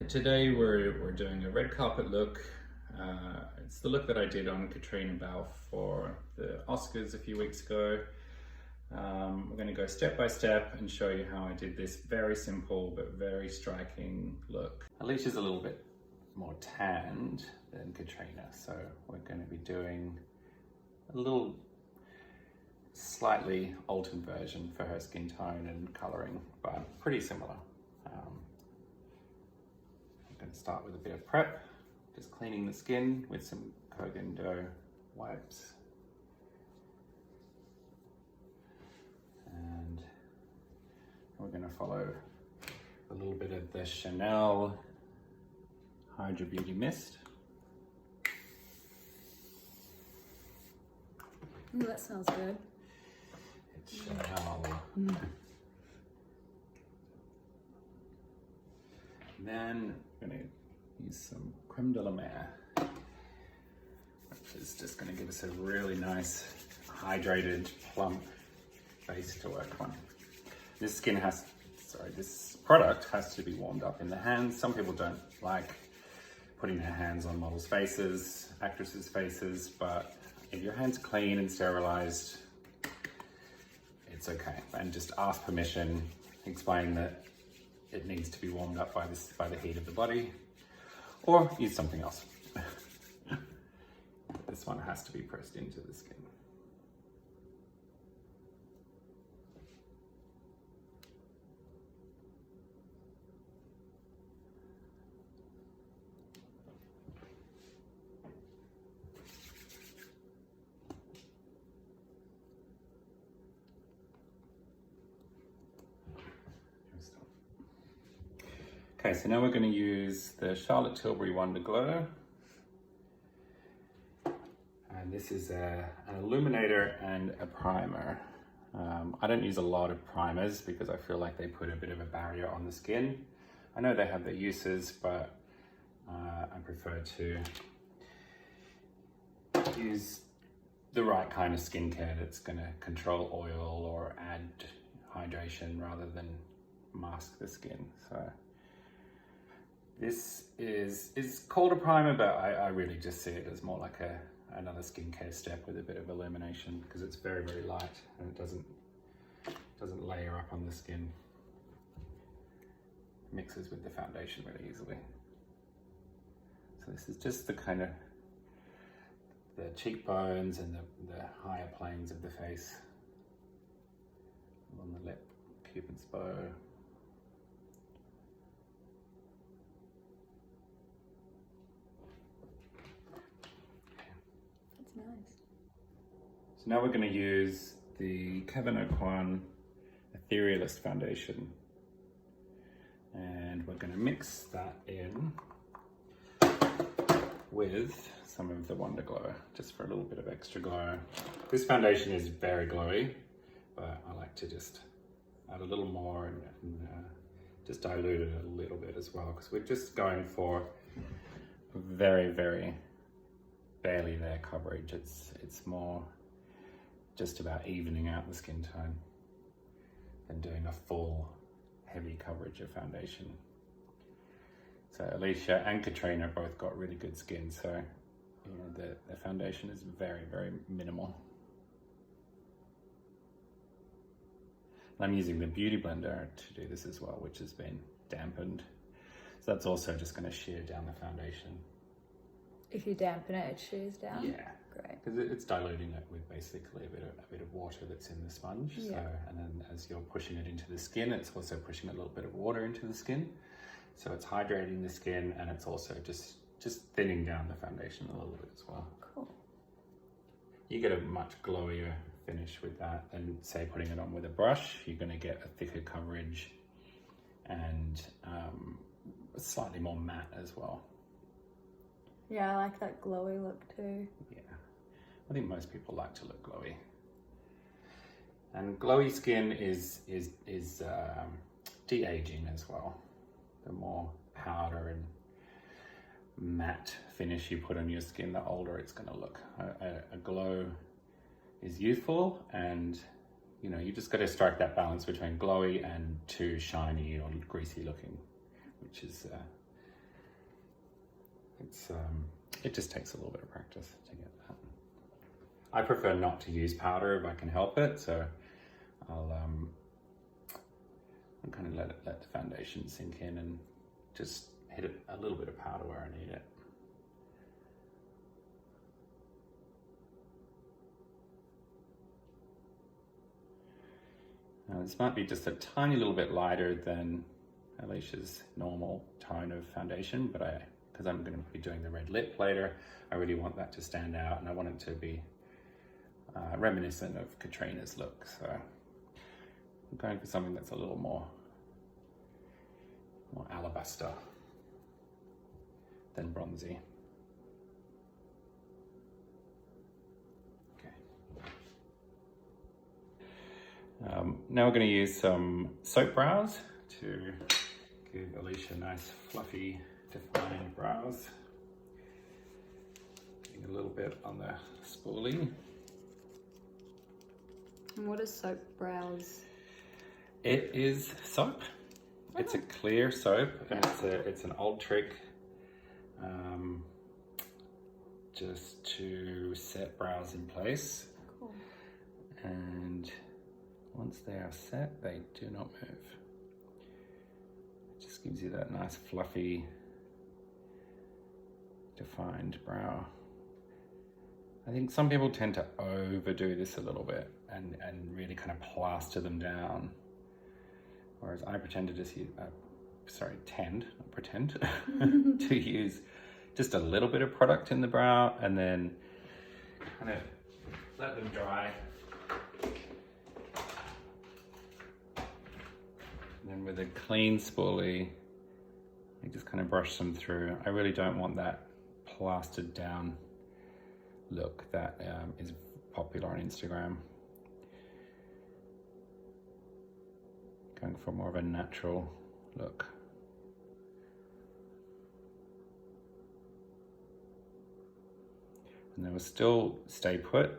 Today we're doing a red carpet look. It's the look that I did on Caitriona Balfe for the Oscars a few weeks ago. We're going to go step by step and show you how I did this very simple but very striking look. Alicia's a little bit more tanned than Caitriona, so we're going to be doing a little slightly altered version for her skin tone and colouring, but pretty similar. I'm going to start with a bit of prep, just cleaning the skin with some KoGenDo wipes. And we're going to follow a little bit of the Chanel Hydra Beauty Mist. Ooh, that smells good. It's Chanel. And then I'm going to use some Creme de la Mer, which is just going to give us a really nice, hydrated, plump base to work on. This product has to be warmed up in the hands. Some people don't like putting their hands on models' faces, actresses' faces, but if your hands are clean and sterilized, it's okay. And just ask permission, explain that it needs to be warmed up by the heat of the body, or use something else. This one has to be pressed into the skin. Okay, so now we're going to use the Charlotte Tilbury Wonder Glow. And this is an illuminator and a primer. I don't use a lot of primers because I feel like they put a bit of a barrier on the skin. I know they have their uses, but I prefer to use the right kind of skincare that's going to control oil or add hydration rather than mask the skin. So this is called a primer, but I really just see it as more like another skincare step with a bit of illumination because it's very, very light and it doesn't layer up on the skin. It mixes with the foundation really easily. So this is just the kind of the cheekbones and the higher planes of the face. On the lip, Cupid's bow. Nice. So now we're going to use the Kevyn Aucoin Etherealist foundation, and we're going to mix that in with some of the Wonder Glow, just for a little bit of extra glow. This foundation is very glowy, but I like to just add a little more and just dilute it a little bit as well, because we're just going for very, very barely there coverage. It's more just about evening out the skin tone than doing a full heavy coverage of foundation. So Alicia and Caitriona both got really good skin, so you know, the foundation is very, very minimal. And I'm using the Beauty Blender to do this as well, which has been dampened. So that's also just going to shear down the foundation. If you dampen it, it shears down? Yeah. Great. Because it's diluting it with basically a bit of water that's in the sponge. Yeah. So, and then as you're pushing it into the skin, it's also pushing a little bit of water into the skin. So it's hydrating the skin, and it's also just thinning down the foundation a little bit as well. Cool. You get a much glowier finish with that than, say, putting it on with a brush. You're going to get a thicker coverage and slightly more matte as well. Yeah, I like that glowy look too. Yeah, I think most people like to look glowy. And glowy skin is de-aging as well. The more powder and matte finish you put on your skin, the older it's going to look. A glow is youthful, and you know, you just got to strike that balance between glowy and too shiny or greasy looking, which is it just takes a little bit of practice to get that. I prefer not to use powder if I can help it, so I'll kind of let the foundation sink in and just hit it a little bit of powder where I need it. Now this might be just a tiny little bit lighter than Alicia's normal tone of foundation, but because I'm going to be doing the red lip later, I really want that to stand out, and I want it to be reminiscent of Caitriona's look. So I'm going for something that's a little more alabaster than bronzy. Now we're going to use some soap brows to give Alicia nice fluffy defined brows. Getting a little bit on the spoolie. And what is soap brows? It is soap. Oh. It's a clear soap, and it's an old trick just to set brows in place. Cool. And once they are set, they do not move. It just gives you that nice fluffy, defined brow. I think some people tend to overdo this a little bit and really kind of plaster them down. Whereas I pretend to just use, not pretend, to use just a little bit of product in the brow and then kind of let them dry. And then with a clean spoolie, you just kind of brush them through. I really don't want that plastered down look that is popular on Instagram. Going for more of a natural look. And then we'll still stay put.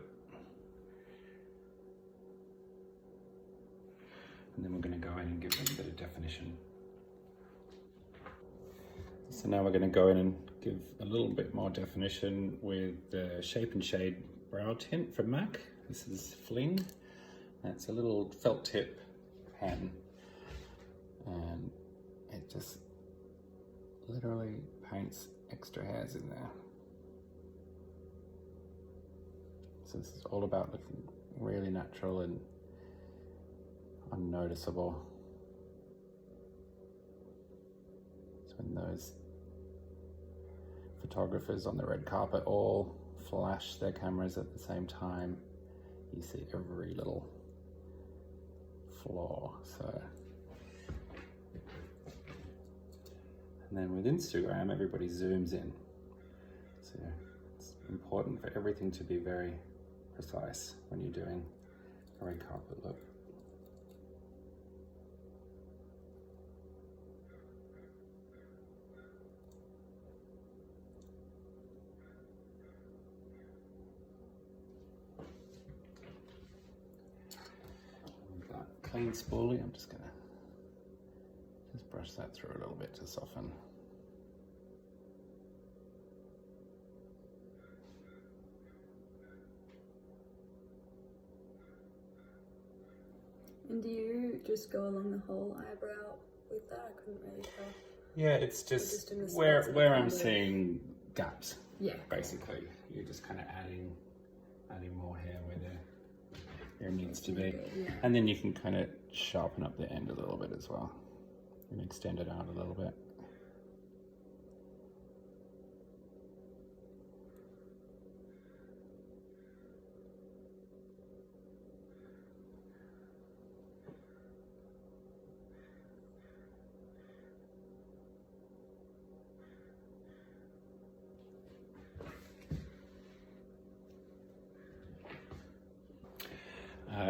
And then we're going to go in and give them a bit of definition. So now we're going to go in and give a little bit more definition with the Shape and Shade brow tint from MAC. This is Fling. It's a little felt tip pen, and it just literally paints extra hairs in there. So this is all about looking really natural and unnoticeable. So when those photographers on the red carpet all flash their cameras at the same time, you see every little flaw. So, and then with Instagram, everybody zooms in. So it's important for everything to be very precise when you're doing a red carpet look. Clean spoolie, I'm just gonna brush that through a little bit to soften. And do you just go along the whole eyebrow with that? I couldn't really tell. Yeah, it's just where I'm seeing gaps. Yeah. Basically, you're just kind of adding more hair where there needs to be. Yeah. And then you can kind of sharpen up the end a little bit as well and extend it out a little bit.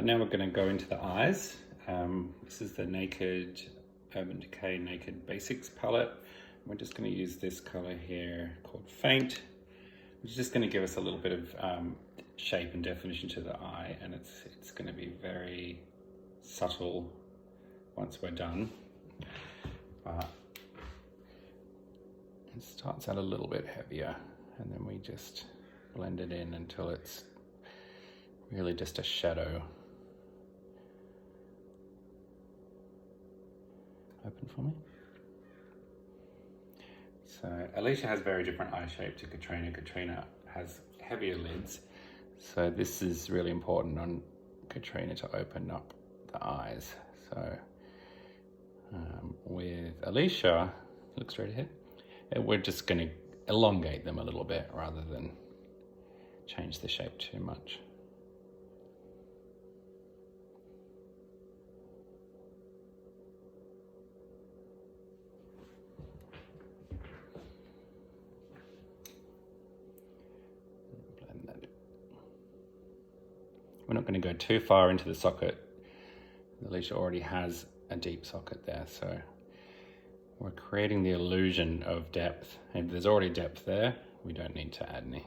Now we're going to go into the eyes. This is the Naked Urban Decay Naked Basics palette. We're just going to use this color here called Faint, which is just going to give us a little bit of shape and definition to the eye, and it's going to be very subtle once we're done. But It starts out a little bit heavier, and then we just blend it in until it's really just a shadow. Open for me. So Alicia has very different eye shape to Caitriona. Caitriona has heavier lids, so this is really important on Caitriona to open up the eyes. So with Alicia, look straight ahead, we're just going to elongate them a little bit rather than change the shape too much. Blend that. We're not going to go too far into the socket. Alicia already has a deep socket there, so we're creating the illusion of depth. And if there's already depth there, we don't need to add any.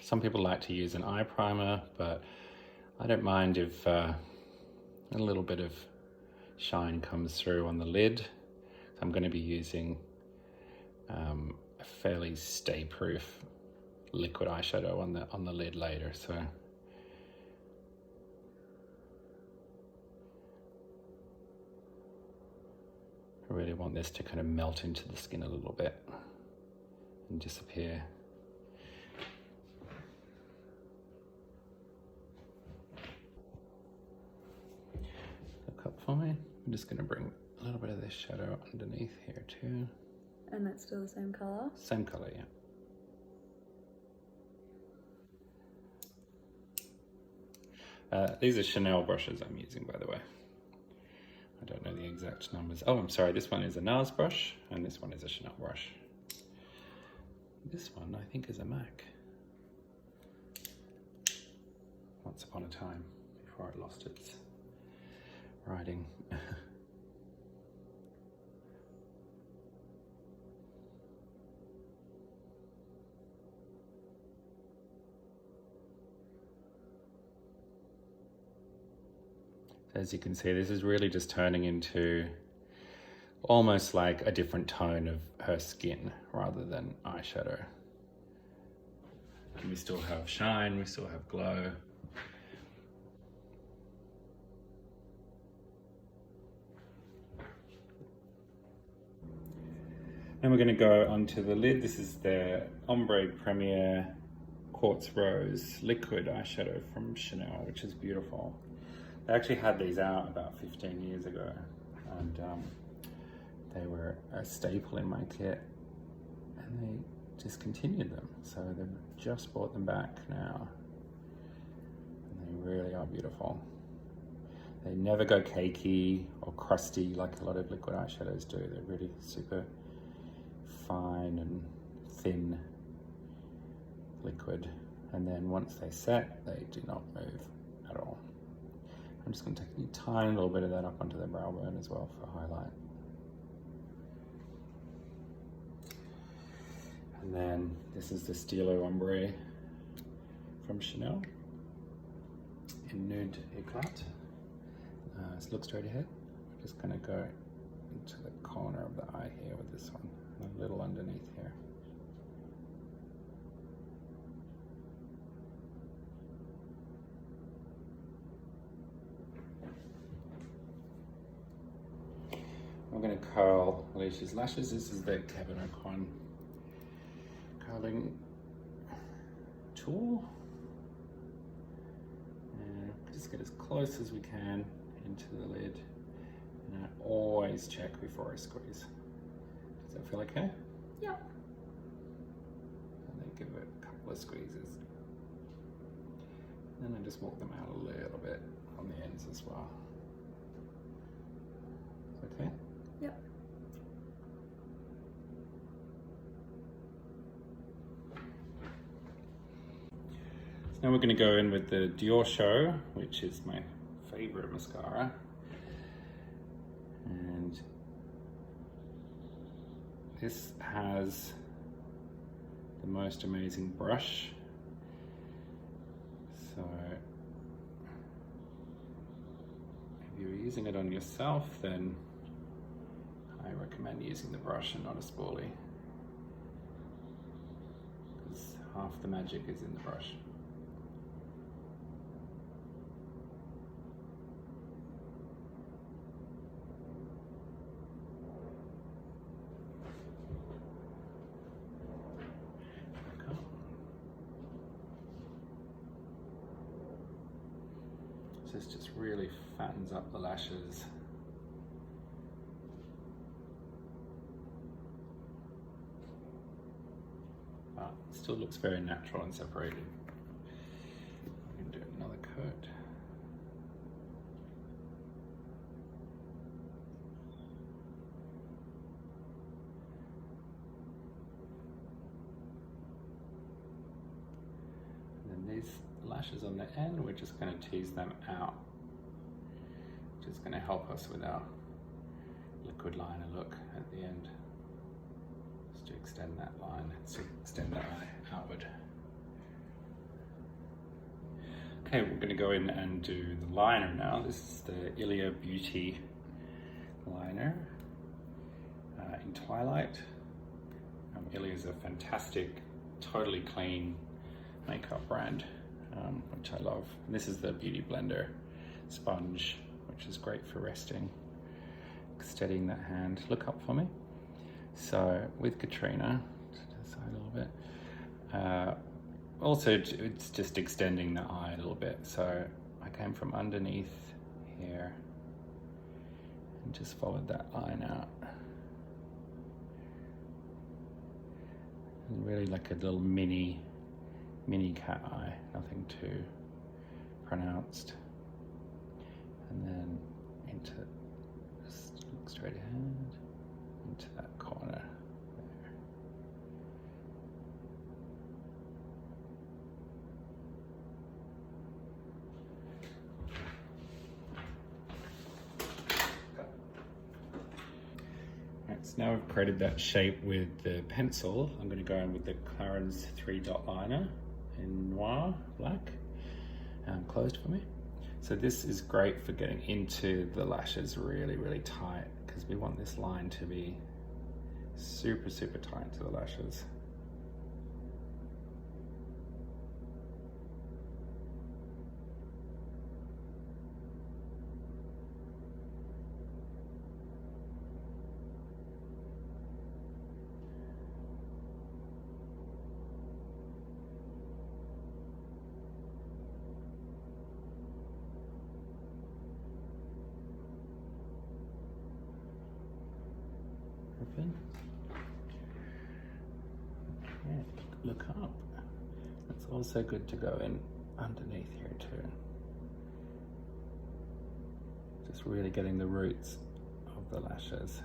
Some people like to use an eye primer, but I don't mind if a little bit of shine comes through on the lid. I'm going to be using a fairly stay-proof liquid eyeshadow on the lid later, so I really want this to kind of melt into the skin a little bit and disappear. Look up for me. I'm just going to bring a little bit of this shadow underneath here too. And that's still the same colour? Same colour, yeah. These are Chanel brushes I'm using, by the way. I don't know the exact numbers. Oh, I'm sorry, this one is a Nars brush, and this one is a Chanel brush. This one, I think, is a MAC. Once upon a time, before it lost its writing. As you can see, this is really just turning into almost like a different tone of her skin rather than eyeshadow. And we still have shine, we still have glow. Then we're going to go onto the lid. This is the Ombre Premier Quartz Rose liquid eyeshadow from Chanel, which is beautiful. They actually had these out about 15 years ago, and they were a staple in my kit, and they discontinued them. So they've just brought them back now, and they really are beautiful. They never go cakey or crusty like a lot of liquid eyeshadows do. They're really super fine and thin liquid, and then once they set, they do not move at all. I'm just going to take a tiny little bit of that up onto the brow bone as well for highlight. And then this is the Stilo Ombre from Chanel in Nude Eclat. So look straight ahead. I'm just going to go into the corner of the eye here with this one, a little underneath here. I'm going to curl Alicia's lashes. This is the Kevyn Aucoin curling tool. And just get as close as we can into the lid. And I always check before I squeeze. Does that feel okay? Yeah. And then give it a couple of squeezes. And then just walk them out a little bit on the ends as well. Okay? Yep. So now we're going to go in with the Dior Show, which is my favorite mascara. And this has the most amazing brush. So if you're using it on yourself, then I recommend using the brush and not a spoolie, because half the magic is in the brush. This just really fattens up the lashes. But it still looks very natural and separated. I'm going to do another coat. And then these lashes on the end, we're just going to tease them out, which is going to help us with our liquid liner look at the end, just to extend that line, to extend the eye outward. Okay, we're going to go in and do the liner now. This is the Ilia Beauty liner in Twilight. Ilia is a fantastic, totally clean makeup brand, which I love. And this is the Beauty Blender sponge, which is great for resting, steadying that hand. Look up for me. So with Caitriona, to the side a little bit. Also, it's just extending the eye a little bit. So I came from underneath here and just followed that line out. And really like a little mini cat eye, nothing too pronounced. And then into, just look straight ahead, into that corner there. Right, so now I've created that shape with the pencil. I'm going to go in with the Clarins 3-dot liner in Noir black, closed for me. So this is great for getting into the lashes really, really tight, because we want this line to be super, super tight to the lashes. Yeah, look up. It's also good to go in underneath here too. Just really getting the roots of the lashes.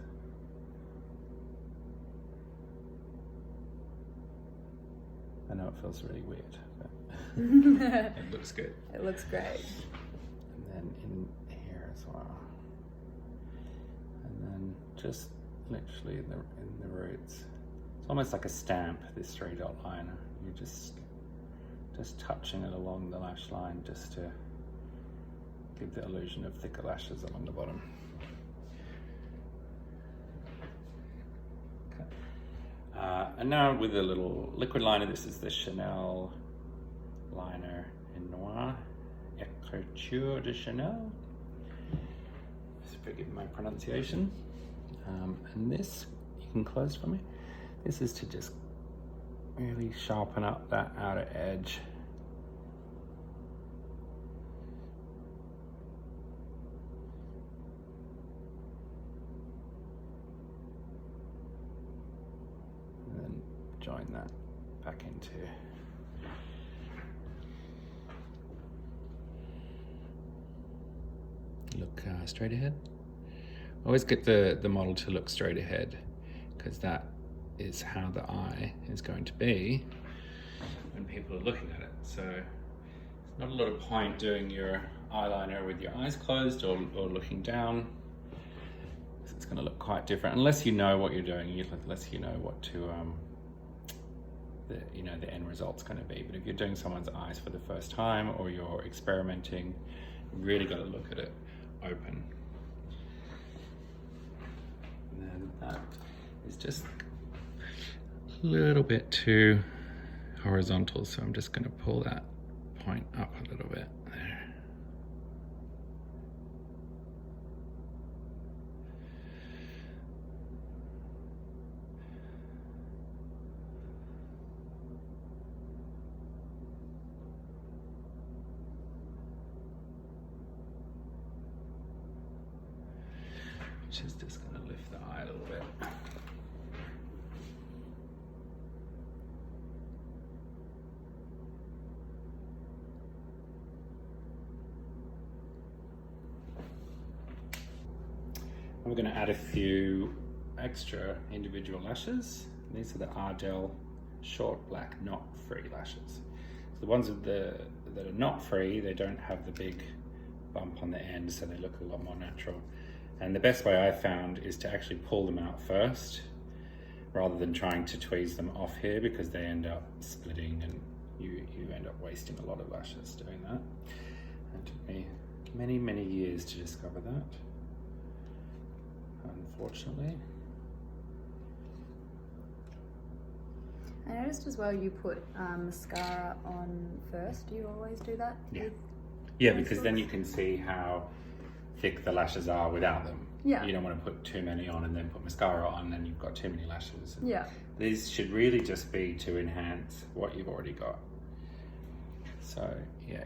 I know it feels really weird, but it looks good. It looks great. And then in here as well. And then just literally in the roots. It's almost like a stamp, this 3-dot liner. You're just touching it along the lash line, just to give the illusion of thicker lashes along the bottom. Okay. And now with a little liquid liner, this is the Chanel liner in Noir, Écriture de Chanel. Just forgive my pronunciation. And this, you can close for me. This is to just really sharpen up that outer edge. And then join that back into. Look straight ahead. Always get the model to look straight ahead, because that is how the eye is going to be when people are looking at it. So there's not a lot of point doing your eyeliner with your eyes closed or looking down. It's going to look quite different unless you know what you're doing, unless you know what to the end result's going to be. But if you're doing someone's eyes for the first time, or you're experimenting, you really got to look at it open. And then that is just a little bit too horizontal, so I'm just going to pull that point up a little bit there. Which is just going to lift the eye a little bit. We're going to add a few extra individual lashes. These are the Ardell short black knot free lashes. So the ones that are knot free, they don't have the big bump on the end, so they look a lot more natural. And the best way I've found is to actually pull them out first, rather than trying to tweeze them off here, because they end up splitting and you end up wasting a lot of lashes doing that. It took me many, many years to discover that, unfortunately. I noticed as well you put mascara on first. Do you always do that? Yeah, because then you can see how thick the lashes are without them. Yeah. You don't want to put too many on and then put mascara on, and then you've got too many lashes. Yeah. These should really just be to enhance what you've already got. So yeah,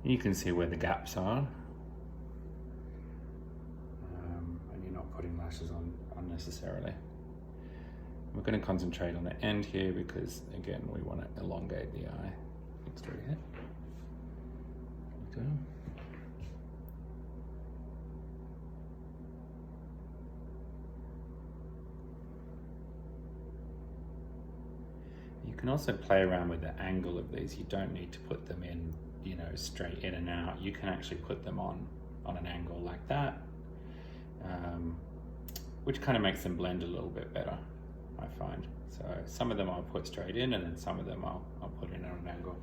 you can see where the gaps are. And you're not putting lashes on unnecessarily. We're going to concentrate on the end here because, again, we want to elongate the eye. Next to your head. There we go. You can also play around with the angle of these. You don't need to put them in, straight in and out. You can actually put them on an angle like that, which kind of makes them blend a little bit better, I find. So some of them I'll put straight in, and then some of them I'll put in at an angle.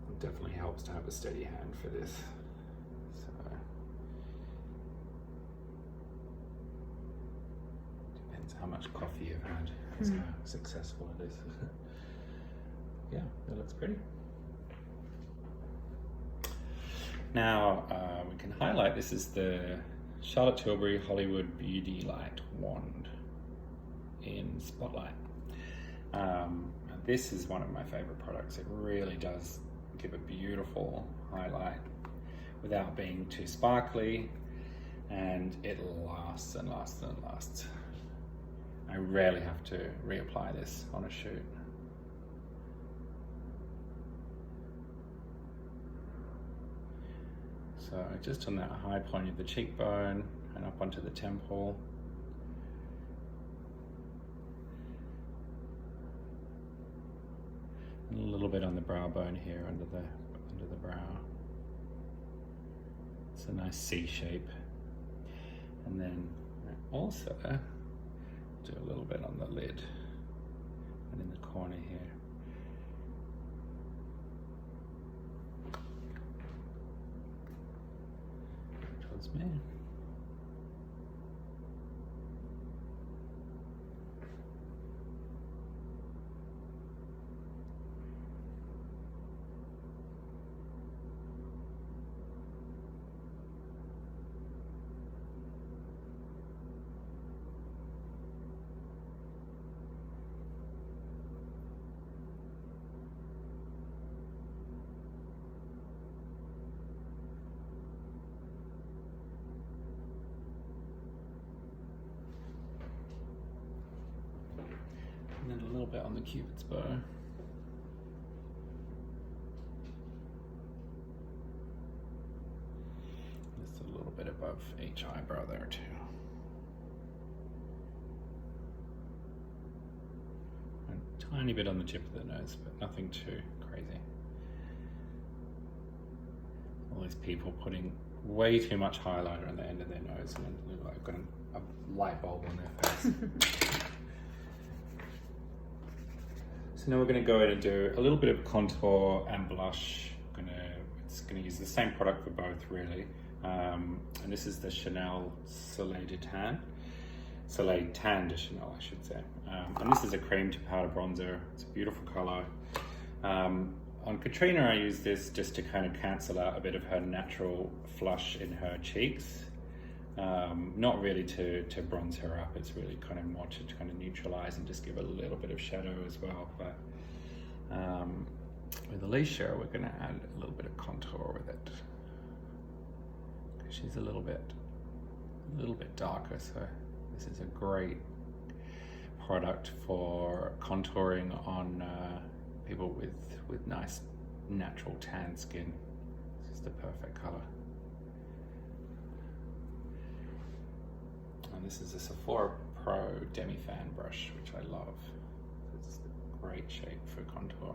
It definitely helps to have a steady hand for this. So depends how much coffee you've had, as how successful it is. Yeah, that looks pretty. Now we can highlight. This is the Charlotte Tilbury Hollywood Beauty Light Wand in Spotlight. This is one of my favorite products. It really does give a beautiful highlight without being too sparkly, and it lasts and lasts and lasts. I rarely have to reapply this on a shoot. So just on that high point of the cheekbone and up onto the temple. And a little bit on the brow bone here under the brow. It's a nice C shape. And then also do a little bit on the lid and in the corner here. Towards me. And then a little bit on the Cupid's bow. Just a little bit of above each eyebrow there too. A tiny bit on the tip of the nose, but nothing too crazy. All these people putting way too much highlighter on the end of their nose and then look like they've got a light bulb on their face. So now we're going to go in and do a little bit of contour and blush. It's going to use the same product for both, really. And this is the Chanel Soleil Tan de Chanel, I should say. And this is a cream to powder bronzer. It's a beautiful color. On Caitriona, I use this just to kind of cancel out a bit of her natural flush in her cheeks. Not really to bronze her up, it's really kind of more to kind of neutralize and just give a little bit of shadow as well. But with Alicia, we're going to add a little bit of contour with it. She's a little bit darker, so this is a great product for contouring on people with nice natural tan skin. This is the perfect color. And this is a Sephora Pro Demi Fan brush, which I love. It's a great shape for contour.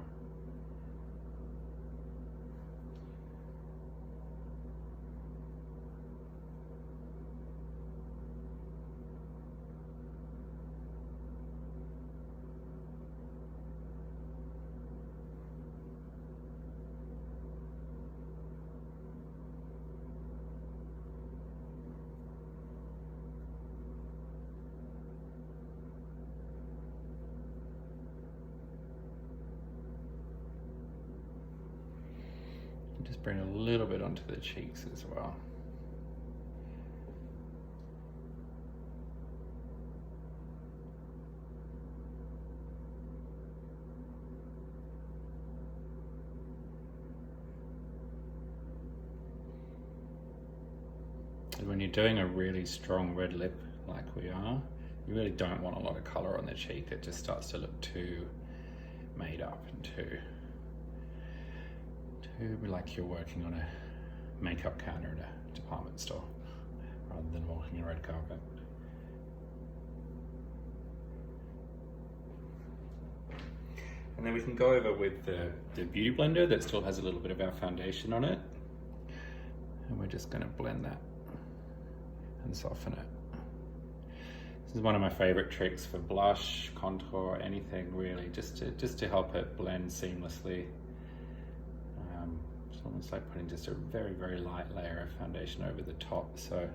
Just bring a little bit onto the cheeks as well. And when you're doing a really strong red lip like we are, you really don't want a lot of color on the cheek. It just starts to look too made up and too like you're working on a makeup counter in a department store rather than walking a red carpet. And then we can go over with the beauty blender that still has a little bit of our foundation on it. And we're just going to blend that and soften it. This is one of my favorite tricks for blush, contour, anything really, just to help it blend seamlessly. It's almost like putting just a very, very light layer of foundation over the top, so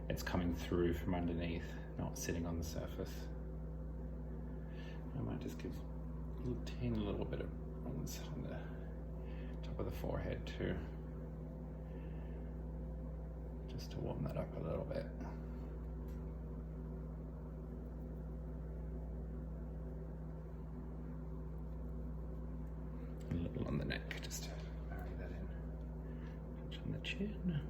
it's coming through from underneath, not sitting on the surface. I might just give a teeny little bit of bronze on the top of the forehead too, just to warm that up a little bit. A little on the neck, just to marry that in. Touch on the chin.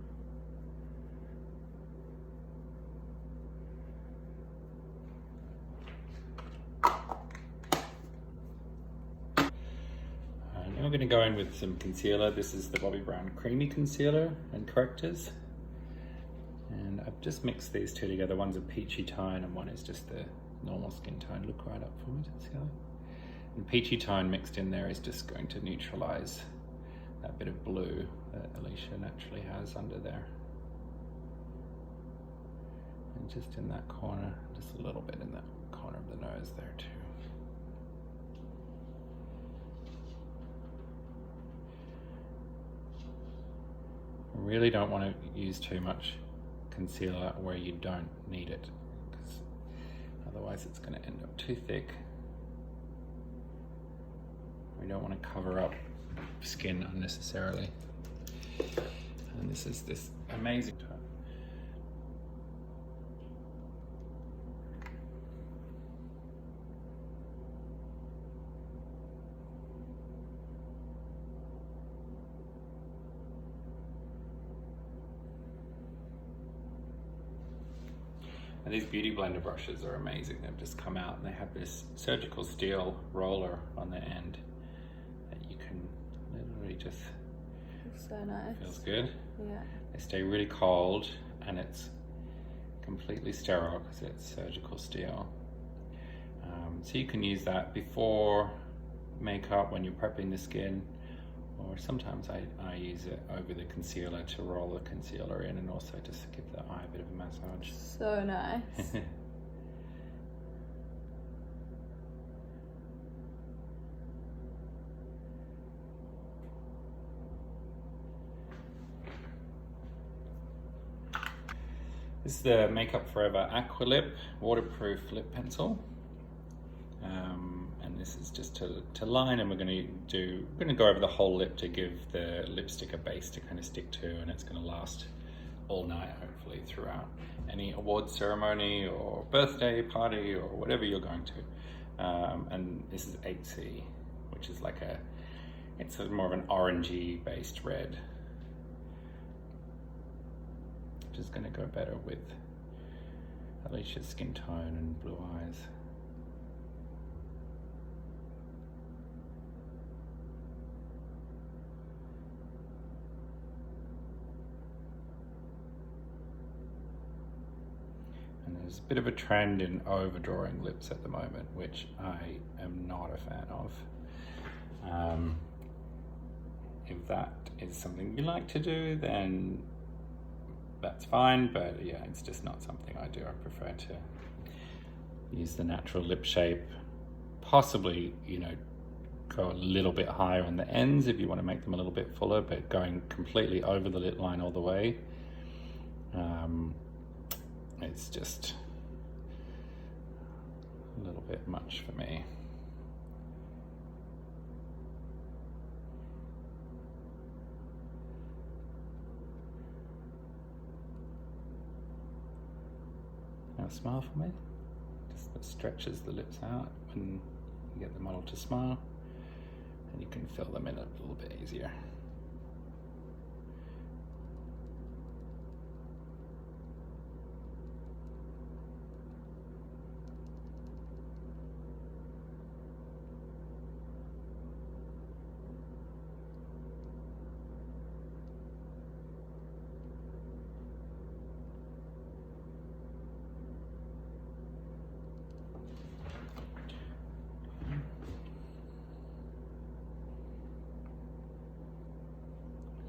Now we're going to go in with some concealer. This is the Bobbi Brown Creamy concealer and correctors. And I've just mixed these two together. One's a peachy tone and one is just the normal skin tone. Look right up for me to see that. And peachy tone mixed in there is just going to neutralize that bit of blue that Alicia naturally has under there. And just in that corner, just a little bit in that corner of the nose there too. Really don't want to use too much concealer where you don't need it, because otherwise it's going to end up too thick. We don't want to cover up skin unnecessarily. And this is this amazing tone. And these beauty blender brushes are amazing. They've just come out and they have this surgical steel roller on the end that you can literally just... It's so nice. Feels good. Yeah. They stay really cold and it's completely sterile because it's surgical steel. So you can use that before makeup when you're prepping the skin, or sometimes I use it over the concealer to roll the concealer in and also just give the eye a bit of a massage. So nice. This is the Makeup Forever Aqua Lip waterproof lip pencil, and this is just to line, and we're going to go over the whole lip to give the lipstick a base to kind of stick to, and it's going to last all night hopefully throughout any award ceremony or birthday party or whatever you're going to. And this is 8C, which is like it's more of an orangey based red, which is going to go better with Alicia's skin tone and blue eyes. And there's a bit of a trend in overdrawing lips at the moment, which I am not a fan of. If that is something you like to do, then that's fine, but yeah, it's just not something I do. I prefer to use the natural lip shape, possibly, you know, go a little bit higher on the ends if you want to make them a little bit fuller, but going completely over the lip line all the way, it's just a little bit much for me. Now smile for me. Just that stretches the lips out when you get the model to smile, and you can fill them in a little bit easier.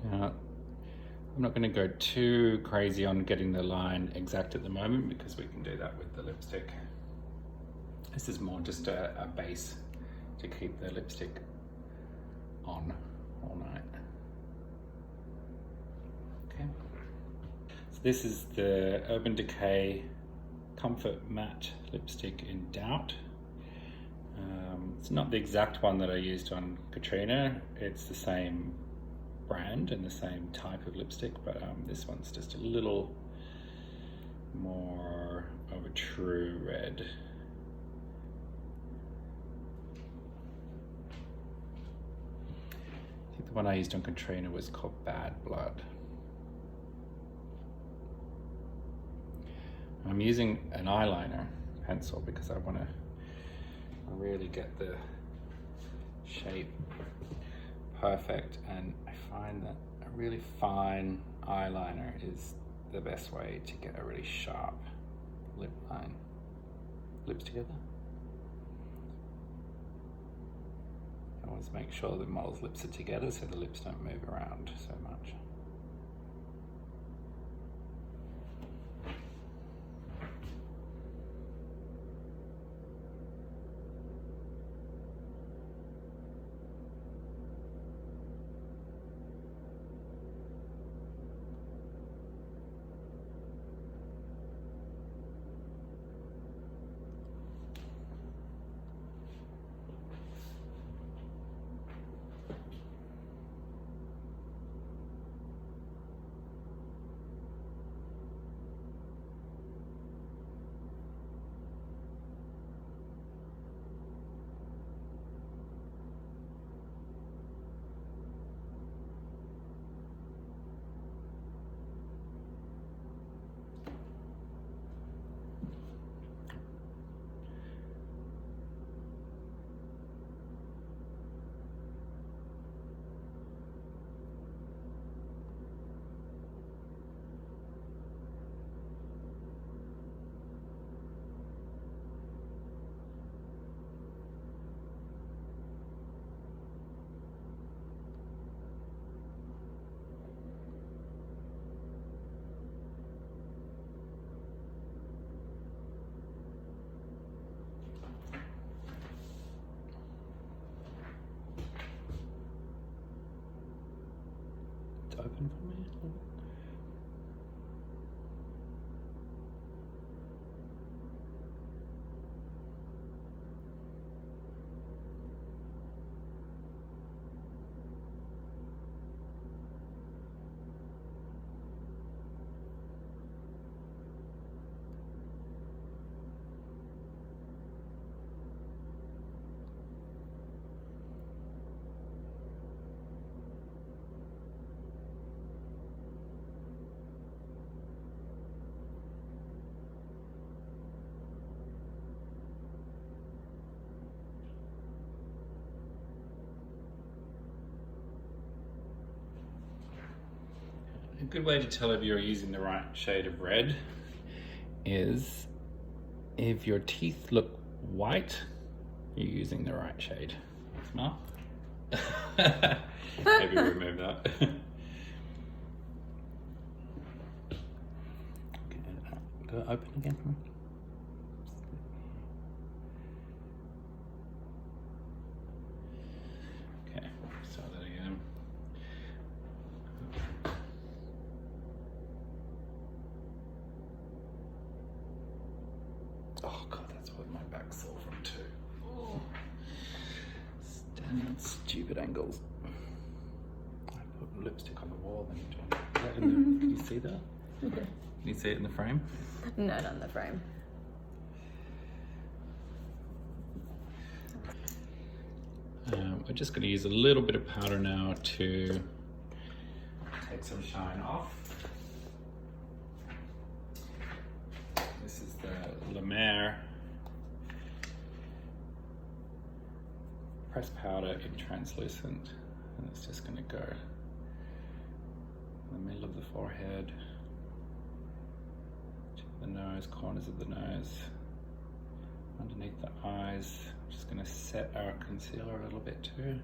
I'm not going to go too crazy on getting the line exact at the moment because we can do that with the lipstick. This is more just a base to keep the lipstick on all night. Okay. So this is the Urban Decay Comfort Matte Lipstick in Doubt. It's not the exact one that I used on Caitriona. It's the same brand and the same type of lipstick, but this one's just a little more of a true red. I think the one I used on Caitriona was called Bad Blood. I'm using an eyeliner pencil because I want to really get the shape perfect, and I find that a really fine eyeliner is the best way to get a really sharp lip line. Lips together. Always make sure the model's lips are together so the lips don't move around so much. open for me? A good way to tell if you're using the right shade of red is if your teeth look white, you're using the right shade. Smell? Maybe remove that. Okay, go open again for me. Okay, start that again. Oh god, that's what my back's sore from too. Oh. Standing at stupid angles. I put lipstick on the wall then. Can you see that? Can you see it in the frame? No, not in the frame. We're just going to use a little bit of powder now to take some shine off. This is the La Mer pressed powder in translucent, and it's just going to go in the middle of the forehead, to the nose, corners of the nose, underneath the eyes. I'm just going to set our concealer a little bit too.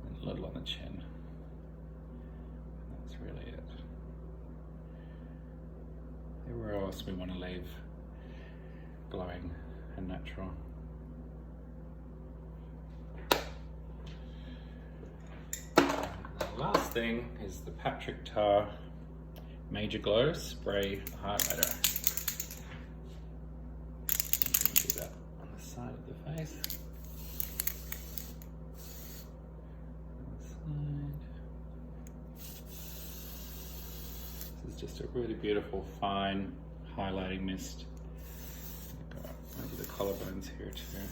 And a little on the chin. That's really it. Everywhere else we want to leave glowing and natural. The last thing is the Patrick Tar Major Glow Spray Highlighter. Do that on the side of the face. This is just a really beautiful, fine highlighting mist. Go over the collarbones here too.